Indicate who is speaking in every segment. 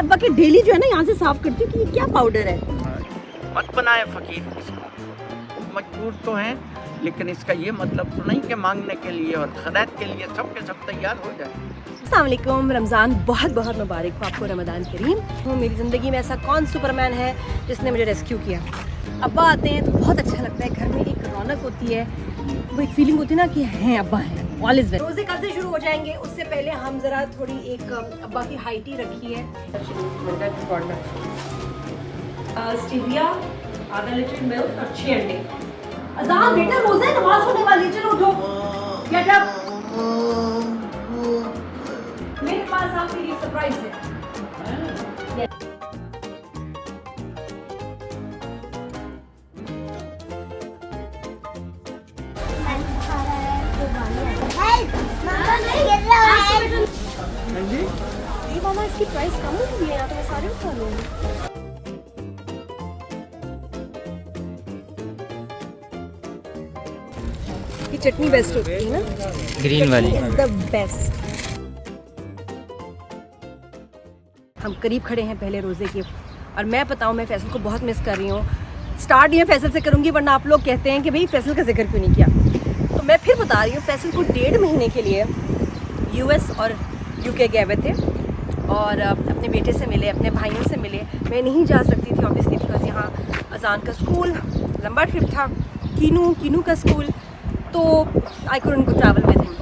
Speaker 1: अब्बा के डेली जो है ना यहाँ से साफ करती हूँ कि ये क्या पाउडर है।
Speaker 2: मत बनाए फकीर इसको, मजबूर तो हैं लेकिन इसका ये मतलब तो नहीं कि मांगने के लिए और खैरात के लिए सब के सब तैयार हो जाए।
Speaker 1: अस्सलाम वालेकुम, रमज़ान बहुत बहुत मुबारक हो आपको, रमज़ान करीम हो। मेरी ज़िंदगी में ऐसा कौन सुपरमैन है जिसने मुझे रेस्क्यू किया। अब्बा आते हैं तो बहुत अच्छा लगता है, घर में एक रौनक होती है, वो एक फीलिंग होती है ना कि हैं अब्बा हैं, ऑल इज़ वेल। रोज़े कल से शुरू हो जाएंगे, उससे पहले हम ज़रा थोड़ी एक अब्बा की हाइट ही रखी है। स्टीविया, आधा लीटर मिल्क और 6 अंडे। अज़ान बेटा, रोज़ा नमाज होने वाली है, चलो उठो, गेट अप। मेरे पास आपके लिए सरप्राइज है। ये मामा इसकी प्राइस कम होगी है, यहाँ तो मैं सारे उठा लूँगी। ये चटनी बेस्ट होती है ना,
Speaker 3: ग्रीन वाली।
Speaker 1: The best. हम करीब खड़े हैं पहले रोज़े के, और मैं बताऊं मैं फैसल को बहुत मिस कर रही हूँ। स्टार्ट ये फैसल से करूँगी, वरना आप लोग कहते हैं कि भाई फैसल का जिक्र क्यों नहीं किया। तो मैं फिर बता रही हूँ, फैसल को 1.5 महीने के लिए यूएस और यूके गए हुए थे और अपने बेटे से मिले, अपने भाइयों से मिले। मैं नहीं जा सकती थी ऑब्वियसली, बिकॉज यहाँ अजान का स्कूल, लंबा ट्रिप था, कीनू का स्कूल, तो I couldn't go travel with him.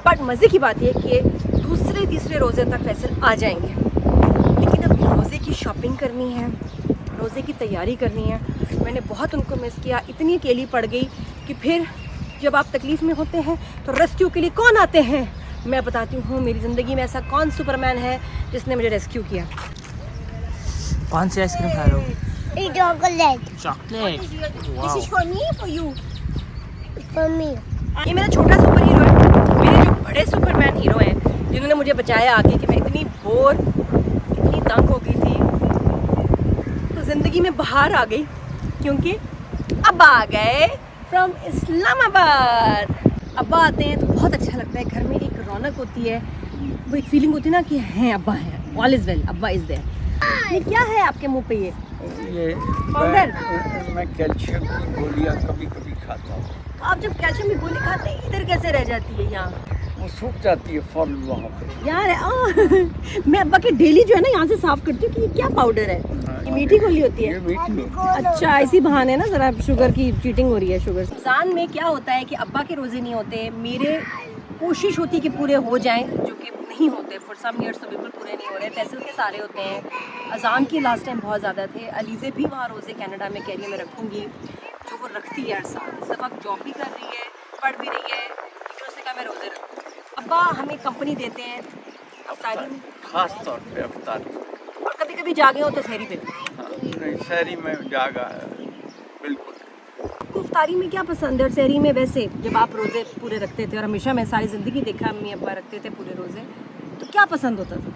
Speaker 1: But मज़े की बात यह कि दूसरे तीसरे रोज़े तक फैसल आ जाएंगे, लेकिन अब रोज़े की शॉपिंग करनी है, रोज़े की तैयारी करनी है। मैंने बहुत उनको मिस किया, इतनी अकेली पड़ गई कि फिर जब आप तकलीफ़ में होते हैं तो रेस्क्यू के लिए कौन आते हैं। मैं बताती हूँ, मेरी ज़िंदगी में ऐसा कौन सुपरमैन है जिसने मुझे रेस्क्यू किया।
Speaker 3: कौन सी आइसक्रीम खा रहे हो?
Speaker 4: Chocolate
Speaker 3: chocolate.
Speaker 1: This is for me, for you.
Speaker 4: for me.
Speaker 1: ये मेरा छोटा सुपर हीरो है। मेरे जो बड़े सुपरमैन हीरो हैं जिन्होंने मुझे बचाया आगे, कि मैं इतनी बोर, इतनी तंग हो गई थी, तो ज़िंदगी में बाहर आ गई, क्योंकि अब्बा आ गए फ्रॉम इस्लामाबाद। अब्बा आते हैं तो बहुत अच्छा लगता है, घर में एक रौनक होती है, वो एक फीलिंग होती है ना कि हैं अब्बा हैं, ऑल इज़ वेल, अब्बा इज़ देयर। ये क्या है आपके मुंह पे?
Speaker 2: ये
Speaker 1: पाउडर?
Speaker 2: मैं कैल्शियम की गोलियाँ कभी कभी खाता हूँ।
Speaker 1: आप जब कैल्शियम की गोली खाते हैं, इधर कैसे रह जाती है यहाँ?
Speaker 2: वो सूख जाती है फॉल वहाँ पे।
Speaker 1: यार मैं अब्बा के डेली जो है ना यहाँ से साफ करती हूँ कि ये क्या पाउडर है। ये मीठी गोली होती
Speaker 2: ये
Speaker 1: है।
Speaker 2: मीठी होती
Speaker 1: अच्छा, इसी बहाने ना जरा शुगर की चीटिंग हो रही है। शुगर रमज़ान में क्या होता है कि अब्बा के रोज़े नहीं होते, मेरे कोशिश होती है कि पूरे हो जाएं, जो कि नहीं होते। फॉर सम ईयर्स तो बिल्कुल पूरे नहीं हो रहे। फैसल के सारे होते हैं। अजान के लास्ट टाइम बहुत ज़्यादा थे। अलीज़े भी वहाँ रोज़े कनाडा में कैरियर में रखूँगी, जो वो रखती है हर साल। इस दफ़ा जॉब भी कर रही है, पढ़ भी रही है, लेकिन उसने कहा मैं रोज़े रखूँ। अब्बा हमें कंपनी देते हैं अफ्तारी में,
Speaker 2: खास तौर पे अफ्तारी।
Speaker 1: और कभी कभी जागे हो तो सहरी पे भी।
Speaker 2: हाँ, नहीं शहरी में जागा है, बिल्कुल।
Speaker 1: आपको अफ्तारी में क्या पसंद है और सहरी में? वैसे जब आप रोज़े पूरे रखते थे, और हमेशा मैं सारी ज़िंदगी देखा अम्मी अब्बा रखते थे पूरे रोज़े, तो क्या पसंद होता था?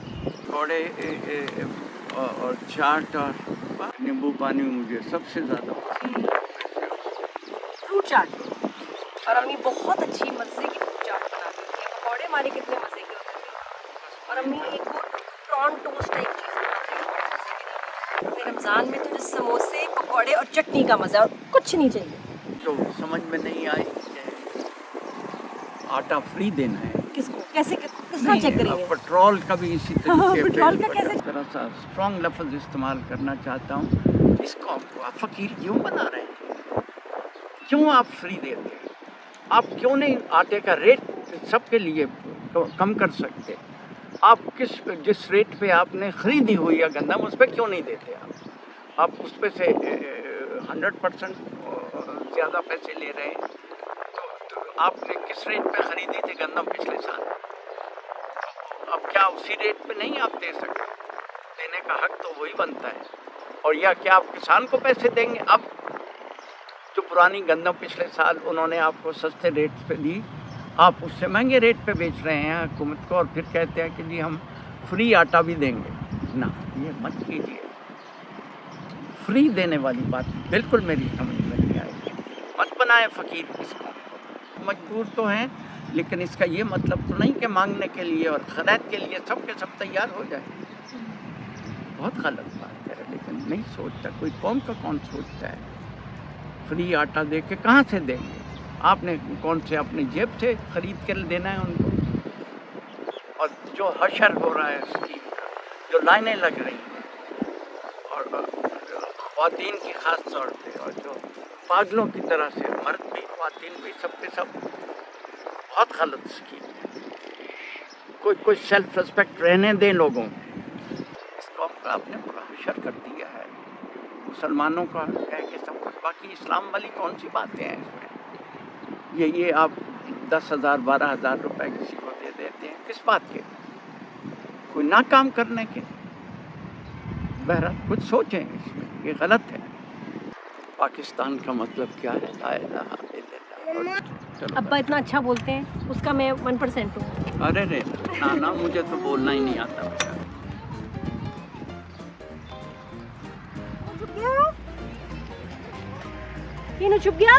Speaker 2: थोड़े और चाट और नींबू पानी मुझे सबसे ज़्यादा पसंद है।
Speaker 1: फ्रूट चाट, और अम्मी बहुत अच्छी मज़े की फ्रूट चाट बनाती थी। पकौड़े हमारे कितने मज़े के होते थे, और अम्मी एक वो प्रॉन टोस्ट टाइप चीज़ बनाती थी। अपने रमज़ान में तो जो समोसे, पकौड़े और चटनी का मज़ा, और कुछ नहीं चाहिए।
Speaker 2: तो समझ में नहीं आई कि आटा फ्री देना है।
Speaker 1: किसको कैसे किस तरह चेक करेंगे?
Speaker 2: पेट्रोल का भी इसी
Speaker 1: हाँ,
Speaker 2: तरीके
Speaker 1: पेट्रोल
Speaker 2: पे
Speaker 1: का कैसे?
Speaker 2: थोड़ा सा स्ट्रॉन्ग लफ्ज़ इस्तेमाल करना चाहता हूँ। इसको आप फकीर क्यों बना रहे हैं? क्यों आप फ्री देते हैं? आप क्यों नहीं आटे का रेट सबके लिए कम कर सकते? आप जिस रेट पे आपने ख़रीदी हुई है गंदम, उस पर क्यों नहीं देते आप उस पे से 100% ज़्यादा पैसे ले रहे हैं। तो आपने किस रेट पे ख़रीदी थी गंदम पिछले साल? अब क्या उसी रेट पे नहीं आप दे सकते? देने का हक तो वही बनता है। और या क्या आप किसान को पैसे देंगे? अब जो पुरानी गंदम पिछले साल उन्होंने आपको सस्ते रेट पे दी, आप उससे महंगे रेट पे बेच रहे हैं हुकूमत को, और फिर कहते हैं कि जी हम फ्री आटा भी देंगे। ना, ये मत कीजिए। फ्री देने वाली बात बिल्कुल मेरी समझ में नहीं आई। मत बनाए फ़कीर इसको, मजबूर तो हैं लेकिन इसका ये मतलब तो नहीं कि मांगने के लिए और खैरात के लिए सब के सब तैयार हो जाए। बहुत गलत बात है, लेकिन नहीं सोचता कोई, कौम का कौन सोचता है। फ्री आटा दे के कहाँ से देंगे? आपने कौन से अपनी जेब से खरीद कर देना है उनको? और जो हशर हो रहा है स्कीम का, जो लाइनें लग रही हैं, और ख़वातीन की ख़ास तौर पे, और जो पागलों की तरह से मर्द भी ख़वातीन भी सब के सब, बहुत गलत स्कीम है। कोई सेल्फ रिस्पेक्ट रहने दें लोगों में। इस कौम का आपने पूरा हशर कर दिया है, मुसलमानों का कह के सब कुछ। बाकी इस्लाम वाली कौन सी बातें हैं इसमें? ये आप 10,000 12,000 रुपए किसी को दे देते हैं, किस बात के? कोई ना काम करने के? बहरहाल कुछ सोचें इसमें, ये गलत है। पाकिस्तान का मतलब क्या है? ला इलाहा इल्लल्लाह। चलो,
Speaker 1: अब्बा इतना अच्छा बोलते हैं, उसका मैं 1% हूँ।
Speaker 2: अरे रे ना, मुझे तो बोलना ही नहीं आता बेटा।
Speaker 1: चुप गया? तीनों चुप गया?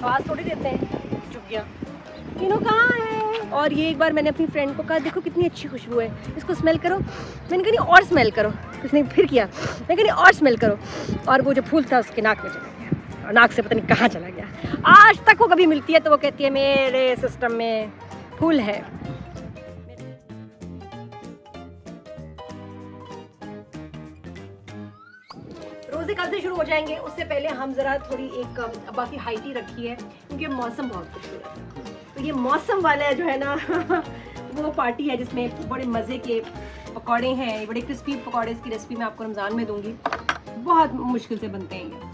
Speaker 1: आवाज़ थोड़ी देते हैं, चुप गया। तीनों कहाँ है? और ये एक बार मैंने अपनी फ्रेंड को कहा, देखो कितनी अच्छी खुशबू है, इसको स्मेल करो। मैंने कहा नहीं, और स्मेल करो। उसने फिर किया, मैं कहा नहीं, और स्मेल करो। और वो जो फूल था उसके नाक में चला गया, और नाक से पता नहीं कहाँ चला गया। आज तक वो कभी मिलती है तो वो कहती है मेरे सिस्टम में फूल है। रोज़े कब से शुरू हो जाएंगे, उससे पहले हम ज़रा थोड़ी एक अब्बा की हाइट ही रखी है, क्योंकि मौसम बहुत खूबसूरत है। तो ये मौसम वाला जो है ना वो पार्टी है जिसमें बड़े मज़े के पकौड़े हैं, बड़े क्रिस्पी पकौड़े। इसकी रेसिपी मैं आपको रमज़ान में दूंगी, बहुत मुश्किल से बनते हैं ये।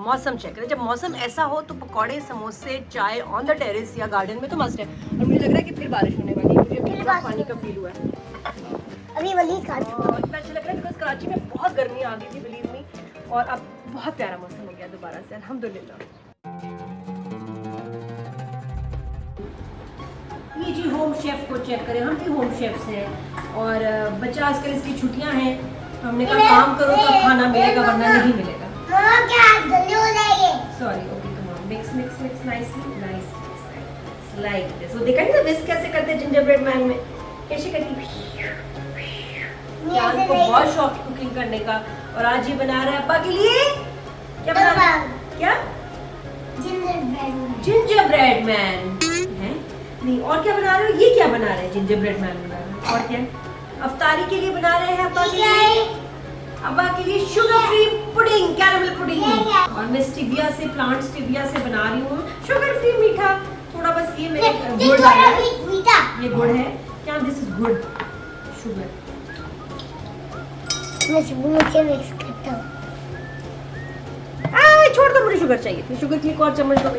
Speaker 1: मौसम चेक करें, जब मौसम ऐसा हो तो पकौड़े, समोसे, चाय ऑन द टेरेस या गार्डन में तो मस्ट है। और मुझे लग रहा है कि फिर बारिश होने वाली है, मुझे पूरा पानी का फील हुआ है।
Speaker 4: अभी वली खा
Speaker 1: और इतना अच्छा लग रहा है बिकॉज कराची में बहुत गर्मी आ गई थी, बिलीव मी, और अब बहुत प्यारा मौसम हो गया दोबारा से, अल्हम्दुलिल्लाह। ये जी होम शेफ को चेक करें, हम भी होम शेफ्स हैं, और बच्चा आजकल इसकी छुट्टियां हैं, तो हमने कहा काम करो तो खाना मिलेगा वरना नहीं मिलेगा।
Speaker 4: मम्मा क्या गंदे हो जाएंगे?
Speaker 1: Sorry, okay, come on, mix mix mix nicely, nice like this. वो देखा नहीं था विस्क कैसे करते हैं जिंजर ब्रेड मैन में, कैसे करती। जान को बहुत शौक है कुकिंग करने का, और आज ये बना रहा है अब्बा के लिए। क्या बना रहा है? क्या? जिंजर ब्रेड मैन है? नहीं, और क्या बना रहे हो? ये क्या बना रहे हैं? जिंजर ब्रेड मैन बना रहे हैं। और क्या? अफ्तारी के लिए बना रहे हैं अब्बा के लिए। अब्बा के लिए sugar free pudding, caramel pudding. और मैं स्टीविया से, प्लांट स्टीविया से बना रही हूँ, शुगर फ्री मीठा। थोड़ा बस ये मेरे गुड़ डाला है, ये गुड़ है क्या? This is good sugar.
Speaker 4: मैं सबूत से मिक्स करता हूँ।
Speaker 1: छोड़ दो, मुझे शुगर चाहिए थी, शुगर की एक और चम्मच दो।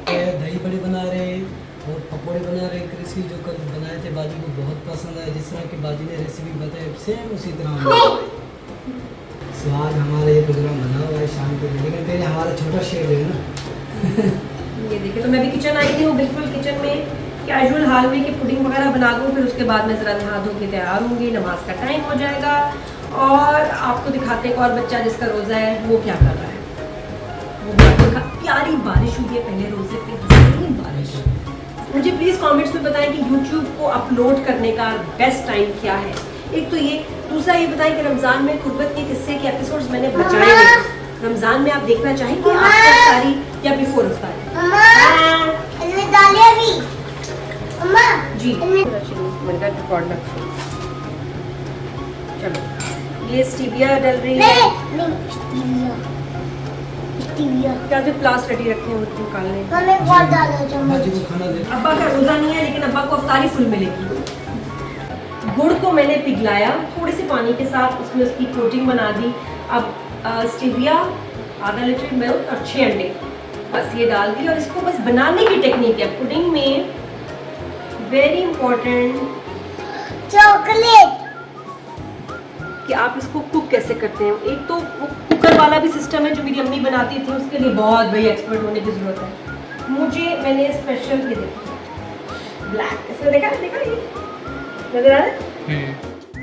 Speaker 5: दही बड़े बना रहे हैं और पकौड़े बना रहे हैं क्रिस्पी, जो कल बनाए थे बाजी को बहुत पसंद आया। जिस तरह की बाजी ने रेसिपी बताई सेम उसी तरह हम सो आज हमारा ये प्रोग्राम बना हुआ है शाम के लिए, लेकिन पहले हमारा छोटा शेड है ना।
Speaker 1: ये देखिए, तो मैं भी किचन आई हूँ, बिल्कुल किचन में कैजुअल हाल में कि पुडिंग वगैरह बना दूँ, फिर उसके बाद मैं ज़रा नहा धो के तैयार होंगी, नमाज का टाइम हो जाएगा, और आपको दिखाते हैं एक और बच्चा जिसका रोज़ा है वो क्या कर रहा है। वो भी आपको प्यारी बारिश हुई है पहले रोज़े पे, हसीन बारिश। मुझे प्लीज़ कमेंट्स में बताएं कि यूट्यूब को अपलोड करने का बेस्ट टाइम क्या है। एक तो ये, दूसरा ये बताएं कि रमज़ान में कुर्बत के किस्से के एपिसोड्स मैंने बचाए हैं, रमज़ान में आप देखना चाहेंगे आफ्टर इफ्तारी या बिफोर इफ्तारी?
Speaker 4: मम्मा इसमें डालिए भी। मम्मा
Speaker 1: जी चलो, ये स्टीविया डल रही है, क्या जो प्लास रेडी रखे हैं वो निकालने।
Speaker 4: मम्मी बहुत डालो चम्मच।
Speaker 5: बाजी को खाना दे।
Speaker 1: अब्बा का रोज़ा नहीं है, लेकिन अब्बा को अफ्तारी फुल मिलेगी। गुड़ को मैंने पिघलाया थोड़े से पानी के साथ, उसमें उसकी कोटिंग बना दी। अब स्टीविया, आधा लीटर मिल्क और 6 अंडे बस ये डाल दी, और इसको बस बनाने की टेक्निक है पुडिंग में, वेरी इंपॉर्टेंट,
Speaker 4: चॉकलेट
Speaker 1: कि आप इसको कुक कैसे करते हैं। एक तो कुकर वाला भी सिस्टम है जो मेरी अम्मी बनाती थी, उसके लिए बहुत भाई एक्सपर्ट होने की ज़रूरत है। मैंने स्पेशल ये देखा ब्लैक, इसमें देखा ये नजर आ रहा है,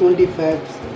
Speaker 5: 25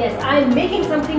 Speaker 1: Yes, I am making something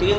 Speaker 2: 3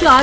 Speaker 1: 4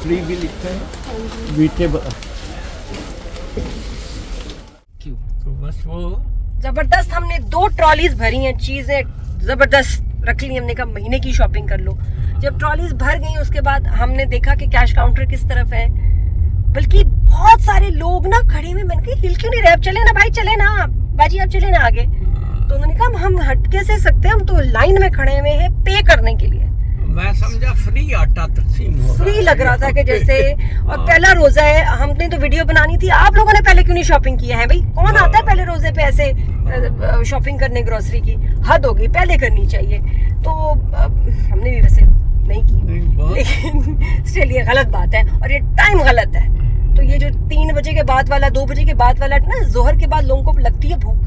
Speaker 2: free भी लिखा है, मीठे क्यों? तो बस वो
Speaker 1: जबरदस्त हमने 2 ट्रॉलीज भरी हैं, चीजें जबरदस्त रख ली हमने, कहा महीने की शॉपिंग कर लो। जब ट्रॉलीज भर गई उसके बाद हमने देखा कि कैश काउंटर किस तरफ है, बल्कि बहुत सारे लोग ना खड़े हुए, मैंने कहा हिल क्यों नहीं रहे, आप चले ना भाई, चले ना बाजी, आप चले ना आगे। तो उन्होंने कहा हम हट कैसे सकते हैं, हम तो लाइन में खड़े हुए हैं पे करने के लिए।
Speaker 2: मैं समझा फ्री आटा तकसीम हो रहा
Speaker 1: फ्री
Speaker 2: है।
Speaker 1: लग रहा था कि जैसे, और पहला रोजा है, हमने तो वीडियो बनानी थी, आप लोगों ने पहले क्यों नहीं शॉपिंग किया है भाई? कौन आता है पहले रोजे पे ऐसे शॉपिंग करने ग्रोसरी की? हद हो गई, पहले करनी चाहिए। तो हमने भी वैसे नहीं की, लेकिन स्टिल ये गलत बात है और ये टाइम गलत है। तो ये जो 3 बजे के बाद वाला, 2 बजे के बाद वाला ना, जोहर के बाद लोगों को लगती है भूख,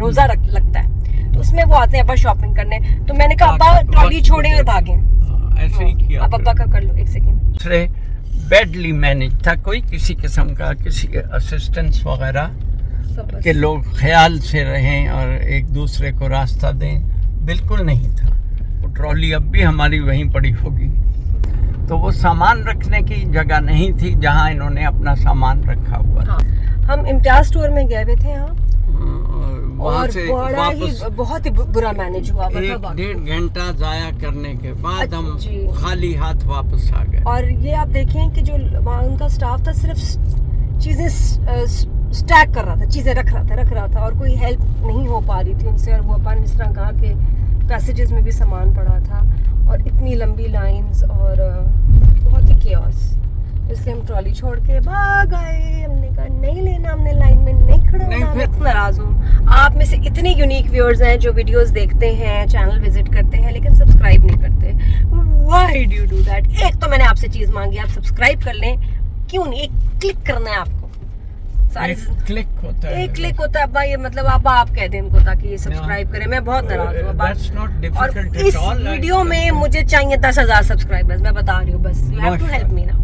Speaker 1: रोजा लगता है, तो उसमें वो आते हैं अब्बा शॉपिंग करने। तो मैंने कहा अब्बा ट्रॉली छोड़े और भागे।
Speaker 2: ऐसे ही किया।
Speaker 1: अब अब्बा का कर लो, 1 सेकेंड।
Speaker 2: दूसरे बैडली मैनेज था, कोई किसी किस्म का किसी असिस्टेंस वगैरह के लोग ख्याल से रहें और एक दूसरे को रास्ता दें, बिल्कुल नहीं था। वो ट्रॉली अब भी हमारी वहीं पड़ी होगी। तो वो सामान रखने की जगह नहीं थी जहाँ इन्होंने अपना सामान रखा हुआ था।
Speaker 1: हम इम्तियाज स्टोर में गए हुए थे यहाँ,
Speaker 2: वहाँ
Speaker 1: और
Speaker 2: से
Speaker 1: बड़ा ही
Speaker 2: वापस
Speaker 1: बहुत ही बुरा मैनेज हुआ।
Speaker 2: 1-1.5 घंटा जाया करने के बाद हम
Speaker 1: जी।
Speaker 2: खाली हाथ वापस आ गए।
Speaker 1: और ये आप देखें कि जो वहाँ उनका स्टाफ था सिर्फ चीजें स्टैक कर रहा था, चीजें रख रहा था और कोई हेल्प नहीं हो पा रही थी उनसे। और वो अपन जिस तरह कहा कि पैसेजेस में भी सामान पड़ा था और इतनी लंबी लाइंस और बहुत ही केओस, इसलिए हम ट्रॉली छोड़ के भाग आए। हमने कहा नहीं लेना, हमने लाइन में नहीं खड़ा होना। मैं नाराज हूँ, आप में से इतने यूनिक व्यूअर्स हैं जो वीडियोस देखते हैं, चैनल विजिट करते हैं, लेकिन सब्सक्राइब नहीं करते। Why do you do that? एक तो मैंने आपसे चीज मांगी, आप सब्सक्राइब कर लें, क्यों नहीं? एक क्लिक करना है आपको, सारी
Speaker 2: क्लिक होता है,
Speaker 1: एक क्लिक होता है अब्बा, ये मतलब आप कह दें उनको ताकि ये सब्सक्राइब करें। मैं बहुत नाराज हूँ अब्बा।
Speaker 2: That's not
Speaker 1: और
Speaker 2: difficult
Speaker 1: इस
Speaker 2: at all.
Speaker 1: वीडियो में मुझे चाहिए 10,000 सब्सक्राइबर्स, मैं बता रही हूँ, बस you have to help me now.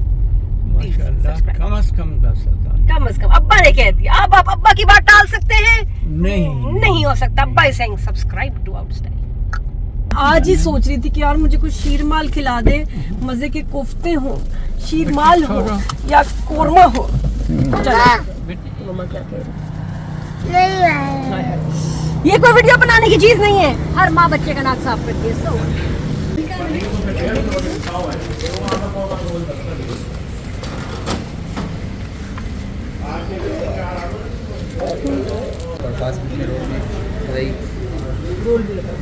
Speaker 2: माशाल्लाह, कम से कम 10,000।
Speaker 1: कम से कम अब्बा ने कह दिया, अब आप अब्बा की बात टाल सकते हैं? नहीं हो सकता। अब्बा is saying subscribe to Outstyle. आज ही सोच रही थी कि यार मुझे कुछ शीरमाल खिला दे, मजे के कोफ्ते हो, शीरमाल हो या कोरमा हो। मम्मा क्या कह रही? ये कोई वीडियो बनाने की चीज नहीं है, हर माँ बच्चे का नाक साफ करती है। सो रोल भी लगा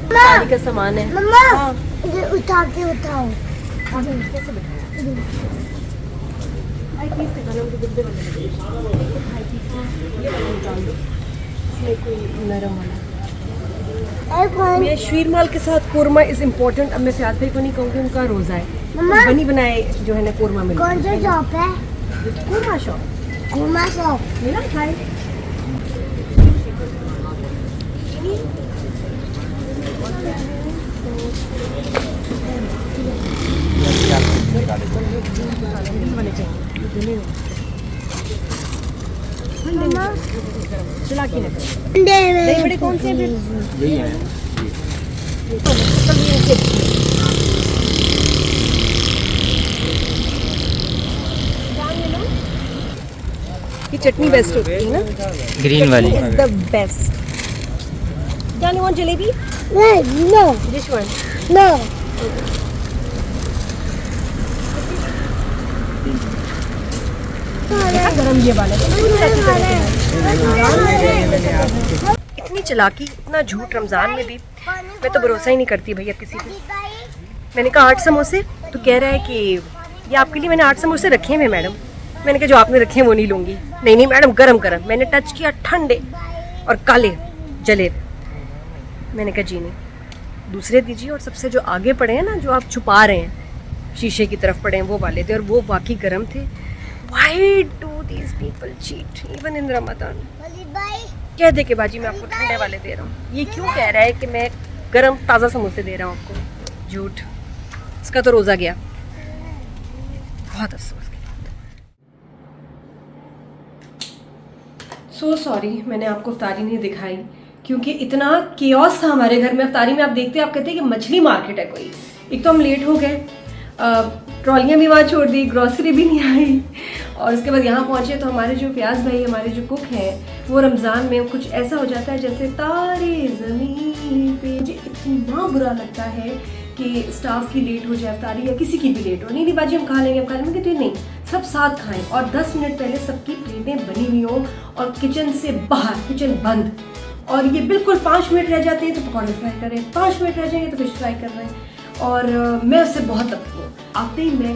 Speaker 1: शादी का सामान है।
Speaker 4: मम्मा इधर उठा के उठाओ।
Speaker 1: कैसे नरम वाला। मैं शीरमाल के साथ कोरमा इज इम्पोर्टेंट। अब मैं सियाज भाई को नहीं कहूँगी, उनका रोजा है,
Speaker 4: मम्मा
Speaker 1: बनी बनाए जो है ना कोरमा मिल
Speaker 4: कौन सा शॉप है?
Speaker 1: कोरमा शॉप
Speaker 4: घुमा शॉप।
Speaker 1: मिला खाए। चला के दही बड़े कौन से हैं?
Speaker 2: यही है।
Speaker 1: ये चटनी बेस्ट होती है ना,
Speaker 3: ग्रीन वाली
Speaker 1: is the best. Don't you want jalebi?
Speaker 4: No,
Speaker 1: This one.
Speaker 4: no.
Speaker 1: गरम ये वाला इतनी चालाकी, इतना झूठ रमजान में भी। मैं तो भरोसा ही नहीं करती भैया किसी पे। मैंने कहा 8 समोसे, तो कह रहा है कि ये आपके लिए मैंने 8 समोसे रखे हैं मैडम। मैंने कहा जो आपने रखे हैं वो नहीं लूँगी। नहीं मैडम गरम गरम। मैंने टच किया, ठंडे और काले जले। मैंने कहा जी नहीं, दूसरे दीजिए। और सबसे जो आगे पड़े हैं ना, जो आप छुपा रहे हैं, शीशे की तरफ पड़े हैं, वो वाले थे और वो वाकई गर्म थे। Why do these people cheat even in Ramadan? कह दे के बाजी मैं आपको ठंडे वाले दे रहा हूँ, ये क्यों कह रहा है कि मैं गरम ताज़ा समोसे दे रहा हूँ आपको? झूठ। इसका तो रोज़ा गया। बहुत अफसोस। सो सॉरी मैंने आपको अफ्तारी नहीं दिखाई क्योंकि इतना केओस था हमारे घर में। अफ्तारी में आप देखते हैं, आप कहते हैं कि मछली मार्केट है कोई। एक तो हम लेट हो गए, ट्रॉलियाँ भी वहाँ छोड़ दी, ग्रॉसरी भी नहीं आई, और उसके बाद यहाँ पहुँचे तो हमारे जो प्याज भाई हमारे जो कुक हैं वो रमज़ान में कुछ ऐसा हो जाता है जैसे तारे ज़मीन पे। मुझे इतना बुरा लगता है कि स्टाफ की लेट हो जाए अफ्तारी या किसी की भी लेट हो। नहीं बाजी हम खा लेंगे, हम खा लेंगे, कहते नहीं सब साथ खाएं और 10 मिनट पहले सबकी प्लेटें बनी हुई हों और किचन से बाहर, किचन बंद, और ये बिल्कुल 5 मिनट रह जाते हैं तो पकौड़े फ्राई कर रहे हैं, 5 मिनट रह जाएंगे तो फिश फ्राई कर रहे हैं। और मैं उससे बहुत तपती हूँ। आते ही मैं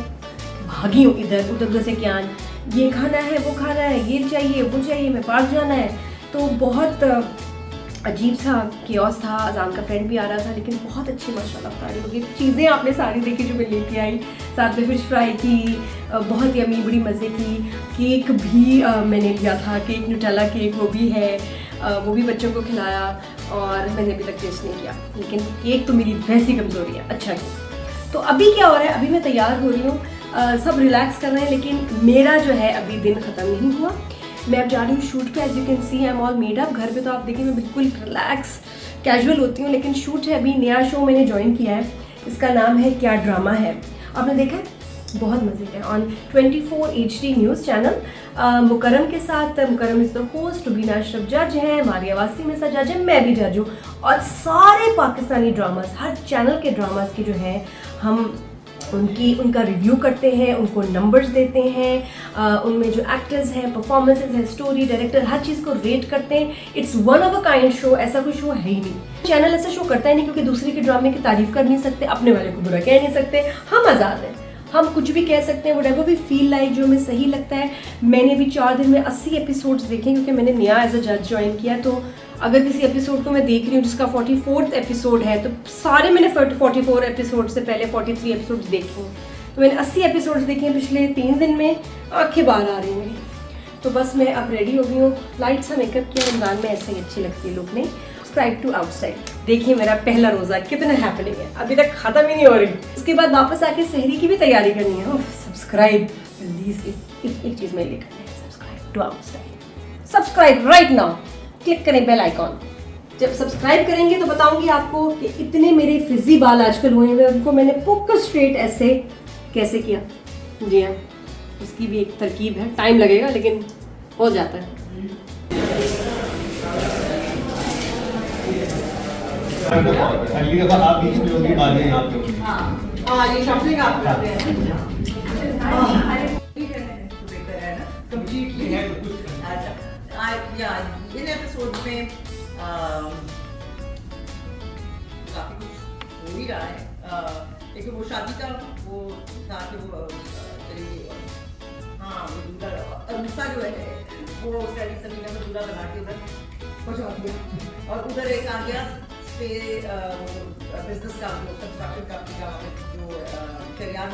Speaker 1: भागी हूँ इधर उधर से, क्या ये खाना है, वो खाना है, ये चाहिए, वो चाहिए, मैं पार्क जाना है। तो बहुत अजीब सा केओस था। अजान का फ्रेंड भी आ रहा था, लेकिन बहुत अच्छी माशाल्लाह अफ्तारी होगी। चीज़ें आपने सारी देखी जो मैं लेके आई, साथ में फिश फ्राई की, बहुत यमी, बड़ी मज़े की। केक भी मैंने लिया था, केक न्यूटेला केक वो भी है, वो भी बच्चों को खिलाया और मैंने अभी तक टेस्ट नहीं किया, लेकिन केक तो मेरी वैसी कमज़ोरी है। अच्छा तो अभी क्या हो रहा है, अभी मैं तैयार हो रही हूँ, सब रिलैक्स कर रहे हैं, लेकिन मेरा जो है अभी दिन ख़त्म नहीं हुआ। मैं अब जा रही हूँ शूट पे। As you can see I am all made up. घर पे तो आप देखिए मैं बिल्कुल रिलैक्स कैजुअल होती हूँ, लेकिन शूट है अभी। नया शो मैंने ज्वाइन किया है, इसका नाम है क्या ड्रामा है। आपने देखा है? बहुत मज़े का, on 24 HD news channel. Mukarram के साथ, Mukarram is the host, Rubina Ashraf जज हैं, मारिया वासिम ऐसा जज है, मैं भी जज हूँ। और सारे पाकिस्तानी ड्रामास, हर चैनल के ड्रामास की जो है हम उनका रिव्यू करते हैं, उनको नंबर्स देते हैं, उनमें जो एक्टर्स हैं, परफॉर्मेंसेस हैं, स्टोरी, डायरेक्टर, हर चीज़ को रेट करते हैं। It's one of a kind show, ऐसा कोई शो है ही नहीं। चैनल ऐसा शो करता ही नहीं क्योंकि दूसरे के ड्रामे की तारीफ कर नहीं सकते, अपने वाले को बुरा कह नहीं सकते। हम आज़ाद हैं, हम कुछ भी कह सकते हैं, व्हाटएवर वी फील लाइक, जो हमें सही लगता है। मैंने भी 4 दिन में 80 एपिसोड्स देखे क्योंकि मैंने नया एज अ जज ज्वाइन किया। तो अगर किसी एपिसोड को मैं देख रही हूँ जिसका 44th एपिसोड है, तो सारे मैंने 44 एपिसोड से पहले 43 एपिसोड्स देखे हैं। तो मैंने 80 एपिसोड्स देखे हैं पिछले 3 दिन में, आंखें बाहर आ रही हैं मेरी। तो बस मैं अब रेडी हो गई हूँ, लाइट सा मेकअप किया, रमज़ान में ऐसे ही अच्छी लगती है लुक में। Subscribe to outside. देखिए मेरा पहला रोज़ा कितना हैपनिंग है, अभी तक ख़त्म ही नहीं हो रही। उसके बाद वापस आके सहरी की भी तैयारी करनी है। सब्सक्राइब प्लीज़, एक चीज़ मैं लेकर है, subscribe to outside. Subscribe right now, click करें बेल आइकॉन। जब सब्सक्राइब करेंगे तो बताऊंगी आपको कि इतने मेरे फिजी बाल आजकल हुए हैं, उनको मैंने फोकस स्ट्रेट ऐसे कैसे किया। जी हाँ, इसकी भी एक तरकीब है, टाइम लगेगा लेकिन हो जाता है।
Speaker 3: अगली दफा आप बीच में होगी, बाद में यहाँ पे होगी।
Speaker 6: हाँ ये शॉपिंग आप करते हैं कंप्लीटली। अच्छा आज इन एपिसोड में काफी कुछ हो ही रहा है। एक वो शादी का वो था कि वो चलिए, हाँ वो दूल्हा अरुसा जो है वो स्टडी समीना में दूल्हा बना के उधर पहुँचा दिया, और उधर एक आ गया बिजनेस का, कंस्ट्रक्शन कंपनी का जो शरियान